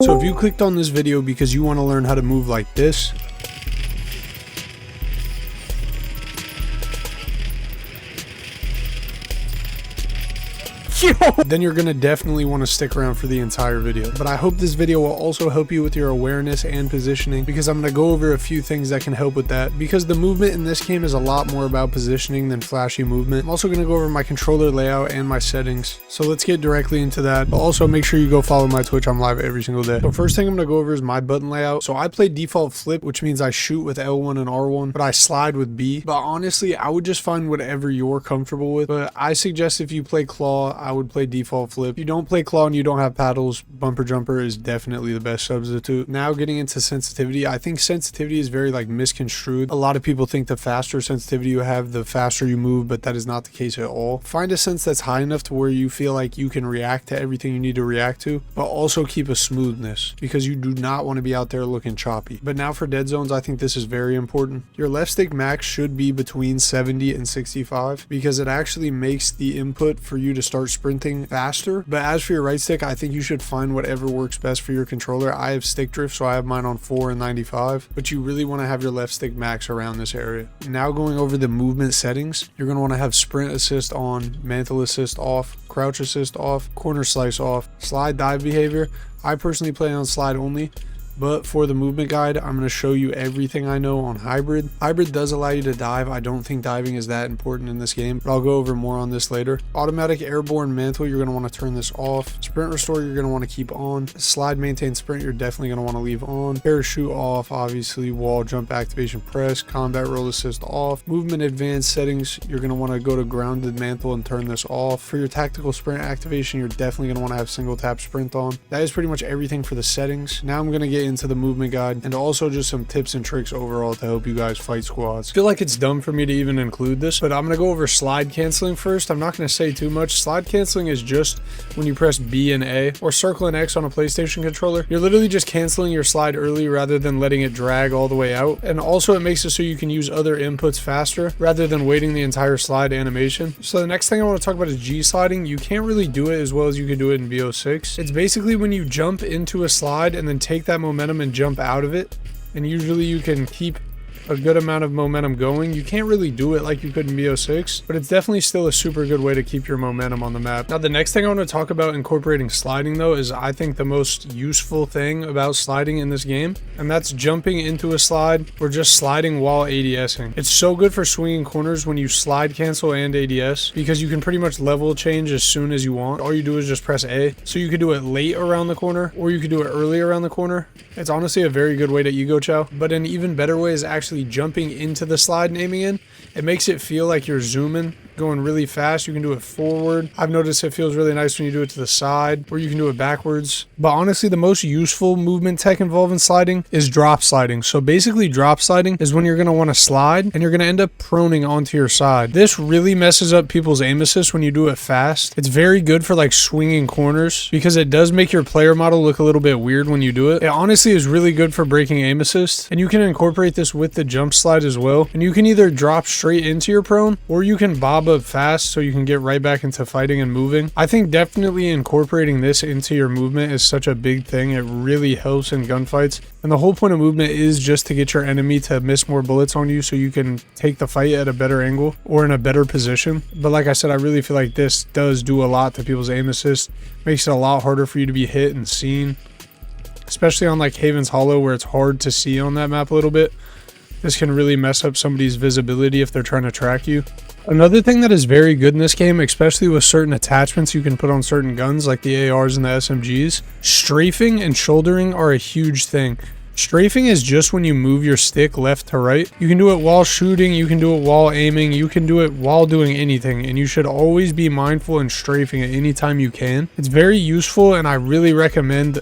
So if you clicked on this video because you want to learn how to move like this, then you're gonna definitely want to stick around for the entire video. But I hope this video will also help you with your awareness and positioning, because I'm gonna go over a few things that can help with that, because the movement in this game is a lot more about positioning than flashy movement. I'm also gonna go over my controller layout and my settings, so let's get directly into that. But also make sure you go follow my Twitch. I'm live every single day. So first thing I'm gonna go over is my button layout. So I play default flip, which means I shoot with L1 and R1, but I slide with B. But honestly, I would just find whatever you're comfortable with. But I suggest if you play claw, I would play default flip. If you don't play claw and you don't have paddles, bumper jumper is definitely the best substitute. Now getting into sensitivity, I think sensitivity is very misconstrued. A lot of people think the faster sensitivity you have, the faster you move, but that is not the case at all. Find a sense that's high enough to where you feel like you can react to everything you need to react to, but also keep a smoothness, because you do not want to be out there looking choppy. But now for dead zones, I think this is very important. Your left stick max should be between 70 and 65, because it actually makes the input for you to start sprinting faster. But as for your right stick, I think you should find whatever works best for your controller. I have stick drift, so I have mine on 4 and 95, but you really want to have your left stick max around this area. Now going over the movement settings, you're going to want to have sprint assist on, mantle assist off, crouch assist off, corner slice off, slide dive behavior. I personally play on slide only, but for the movement guide, I'm going to show you everything I know on hybrid. Hybrid does allow you to dive. I don't think diving is that important in this game, but I'll go over more on this later. Automatic airborne mantle, you're going to want to turn this off. Sprint restore, you're going to want to keep on. Slide maintain sprint, you're definitely going to want to leave on. Parachute off, obviously. Wall jump activation press. Combat roll assist off. Movement advanced settings, you're going to want to go to grounded mantle and turn this off. For your tactical sprint activation, you're definitely going to want to have single tap sprint on. That is pretty much everything for the settings. Now I'm going to get into the movement guide and also just some tips and tricks overall to help you guys fight squads. I feel like it's dumb for me to even include this, but I'm going to go over slide canceling first. I'm not going to say too much. Slide canceling is just when you press B and A or circle and X on a PlayStation controller. You're literally just canceling your slide early rather than letting it drag all the way out. And also it makes it so you can use other inputs faster rather than waiting the entire slide animation. So the next thing I want to talk about is G sliding. You can't really do it as well as you can do it in BO6. It's basically when you jump into a slide and then take that momentum and jump out of it, and usually you can keep a good amount of momentum going. You can't really do it like you could in BO6, but it's definitely still a super good way to keep your momentum on the map. Now the next thing I want to talk about incorporating sliding though is I think the most useful thing about sliding in this game, and that's jumping into a slide or just sliding while ADSing. It's so good for swinging corners when you slide cancel and ADS, because you can pretty much level change as soon as you want. All you do is just press A. So you could do it late around the corner or you could do it early around the corner. It's honestly a very good way to ego chow, but an even better way is actually jumping into the slide and aiming in. It makes it feel like you're zooming, going really fast. You can do it forward. I've noticed it feels really nice when you do it to the side, or you can do it backwards. But honestly, the most useful movement tech involved in sliding is drop sliding. So basically drop sliding is when you're going to want to slide and you're going to end up proning onto your side. This really messes up people's aim assist when you do it fast. It's very good for swinging corners, because it does make your player model look a little bit weird when you do it. It honestly is really good for breaking aim assist, and you can incorporate this with the jump slide as well. And you can either drop straight into your prone, or you can bob up fast so you can get right back into fighting and moving. I think definitely incorporating this into your movement is such a big thing. It really helps in gunfights, and the whole point of movement is just to get your enemy to miss more bullets on you so you can take the fight at a better angle or in a better position. But like I said, I really feel like this does do a lot to people's aim assist. Makes it a lot harder for you to be hit and seen, especially on Haven's Hollow, where it's hard to see on that map a little bit. This can really mess up somebody's visibility if they're trying to track you. Another thing that is very good in this game, especially with certain attachments you can put on certain guns like the ARs and the SMGs, strafing and shouldering are a huge thing. Strafing is just when you move your stick left to right. You can do it while shooting, you can do it while aiming, you can do it while doing anything, and you should always be mindful in strafing at any time you can. It's very useful, and I really recommend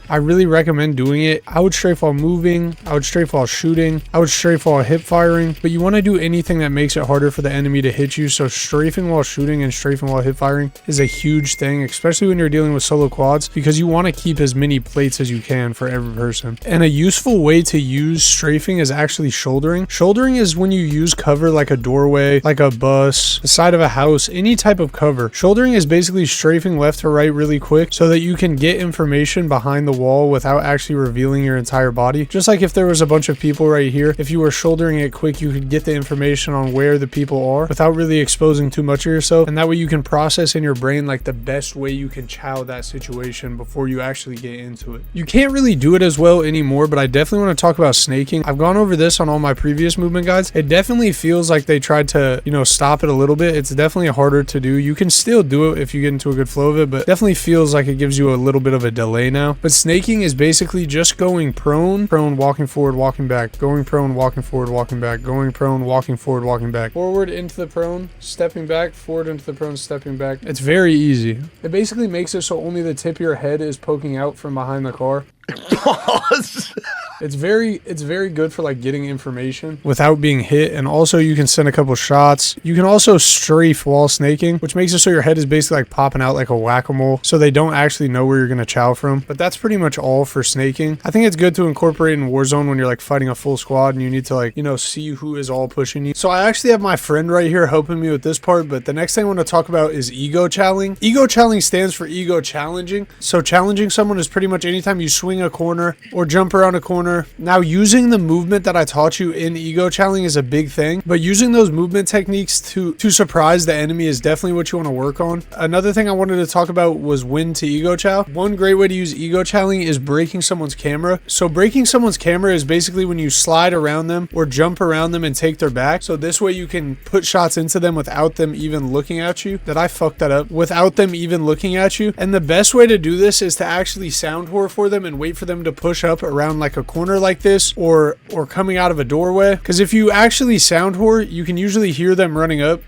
doing it. I would strafe while moving, I would strafe while shooting, I would strafe while hip firing, but you want to do anything that makes it harder for the enemy to hit you. So strafing while shooting and strafing while hip firing is a huge thing, especially when you're dealing with solo quads, because you want to keep as many plates as you can for every person. And a useful way to use strafing is actually shouldering. Shouldering is when you use cover like a doorway, like a bus, the side of a house, any type of cover. Shouldering is basically strafing left to right really quick so that you can get information behind the wall without actually revealing your entire body. Just like if there was a bunch of people right here, if you were shouldering it quick, you could get the information on where the people are without really exposing too much of yourself. And that way you can process in your brain like the best way you can chow that situation before you actually get into it. You can't really do it as well anymore, but I definitely want to talk about snaking. I've gone over this on all my previous movement guides. It definitely feels like they tried to, you know, stop it a little bit. It's definitely harder to do. You can still do it if you get into a good flow of it, but definitely feels like it gives you a little bit of a delay now. But snaking is basically just going prone, walking forward, walking back, going prone, walking forward, walking back, going prone, walking forward, walking back, forward into the prone, stepping back, forward into the prone, stepping back. It's very easy. It basically makes it so only the tip of your head is poking out from behind the car. Pause. It's very good for like getting information without being hit, and also you can send a couple shots. You can also strafe while snaking, which makes it so your head is basically like popping out like a whack-a-mole, so they don't actually know where you're gonna chow from. But that's pretty much all for snaking. I think it's good to incorporate in Warzone when you're like fighting a full squad and you need to like, you know, see who is all pushing you. So I actually have my friend right here helping me with this part, but the next thing I want to talk about is ego challing. Ego challing stands for ego challenging. So challenging someone is pretty much anytime you swing a corner or jump around a corner. Now, using the movement that I taught you in ego challing is a big thing, but using those movement techniques to surprise the enemy is definitely what you want to work on. Another thing I wanted to talk about was when to ego chow. One great way to use ego chowing is breaking someone's camera. So breaking someone's camera is basically when you slide around them or jump around them and take their back. So this way you can put shots into them without them even looking at you. I fucked that up. Without them even looking at you. And the best way to do this is to actually sound whore for them and wait for them to push up around like a corner like this or coming out of a doorway. Because if you actually sound whore, you can usually hear them running up,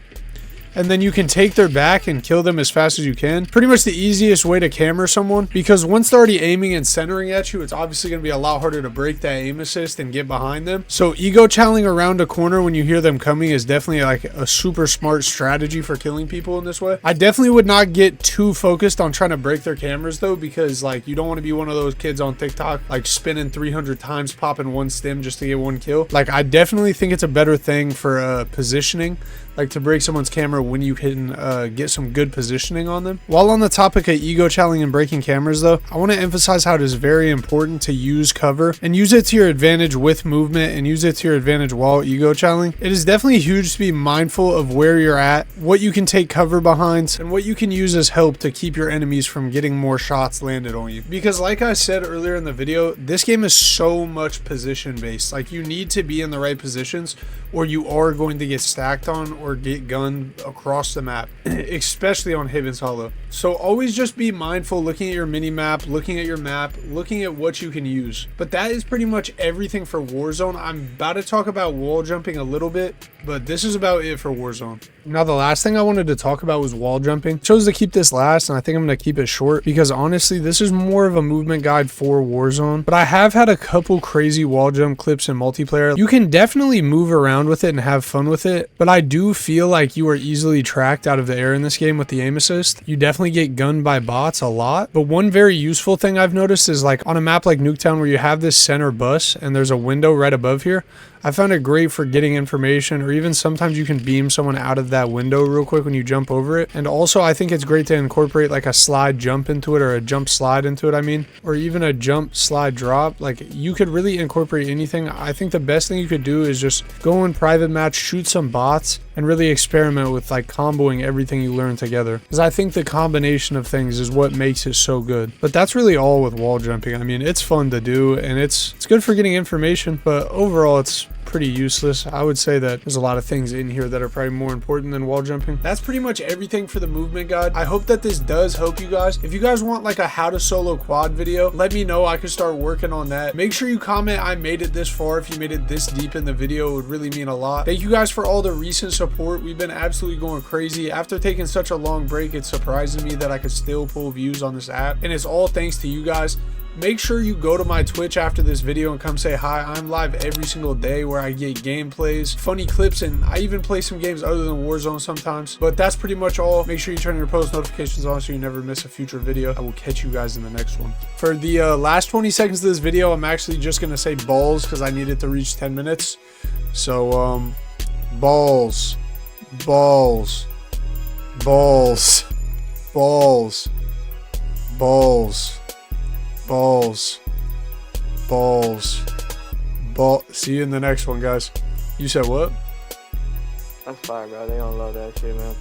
and then you can take their back and kill them as fast as you can. Pretty much the easiest way to camera someone, because once they're already aiming and centering at you, it's obviously going to be a lot harder to break that aim assist and get behind them. So ego chowing around a corner when you hear them coming is definitely like a super smart strategy for killing people in this way. I definitely would not get too focused on trying to break their cameras though, because like you don't want to be one of those kids on TikTok like spinning 300 times popping one stim just to get one kill. Like I definitely think it's a better thing for positioning, like to break someone's camera when you can get some good positioning on them. While on the topic of ego challenging and breaking cameras though, I want to emphasize how it is very important to use cover and use it to your advantage with movement and use it to your advantage while ego challenging. It is definitely huge to be mindful of where you're at, what you can take cover behind, and what you can use as help to keep your enemies from getting more shots landed on you. Because like I said earlier in the video, this game is so much position based. Like you need to be in the right positions or you are going to get stacked on or get gunned across the map, especially on Havens Hollow. So always just be mindful looking at your mini map, looking at your map, looking at what you can use. But that is pretty much everything for Warzone. I'm about to talk about wall jumping a little bit, but this is about it for Warzone. Now the last thing I wanted to talk about was wall jumping. Chose to keep this last, and I think I'm going to keep it short because honestly this is more of a movement guide for Warzone, but I have had a couple crazy wall jump clips in multiplayer. You can definitely move around with it and have fun with it, but I do feel like you are easily tracked out of the air in this game with the aim assist. You definitely get gunned by bots a lot, but one very useful thing I've noticed is like on a map like Nuketown where you have this center bus and there's a window right above here, I found it great for getting information, or even sometimes you can beam someone out of that window real quick when you jump over it. And also I think it's great to incorporate like a slide jump into it, or a jump slide into it, I mean, or even a jump slide drop. Like you could really incorporate anything. I think the best thing you could do is just go in private match, shoot some bots, and really experiment with like comboing everything you learn together, because I think the combination of things is what makes it so good. But that's really all with wall jumping. I mean, it's fun to do and it's good for getting information, but overall it's pretty useless. I would say that there's a lot of things in here that are probably more important than wall jumping. That's pretty much everything for the movement guide. I hope that this does help you guys. If you guys want like a how to solo quad video, let me know. I can start working on that. Make sure you comment I made it this far. If you made it this deep in the video, it would really mean a lot. Thank you guys for all the recent support. We've been absolutely going crazy. After taking such a long break, it's surprising me that I could still pull views on this app, and it's all thanks to you guys. Make sure you go to my Twitch after this video and come say hi. I'm live every single day where I get gameplays, funny clips, and I even play some games other than Warzone sometimes. But that's pretty much all. Make sure you turn your post notifications on so you never miss a future video. I will catch you guys in the next one. For the last 20 seconds of this video, I'm actually just going to say balls because I need it to reach 10 minutes. So, balls, balls, balls, balls, balls, balls, balls, ball. See you in the next one, guys. You said what? That's fire, bro. They don't love that shit, man.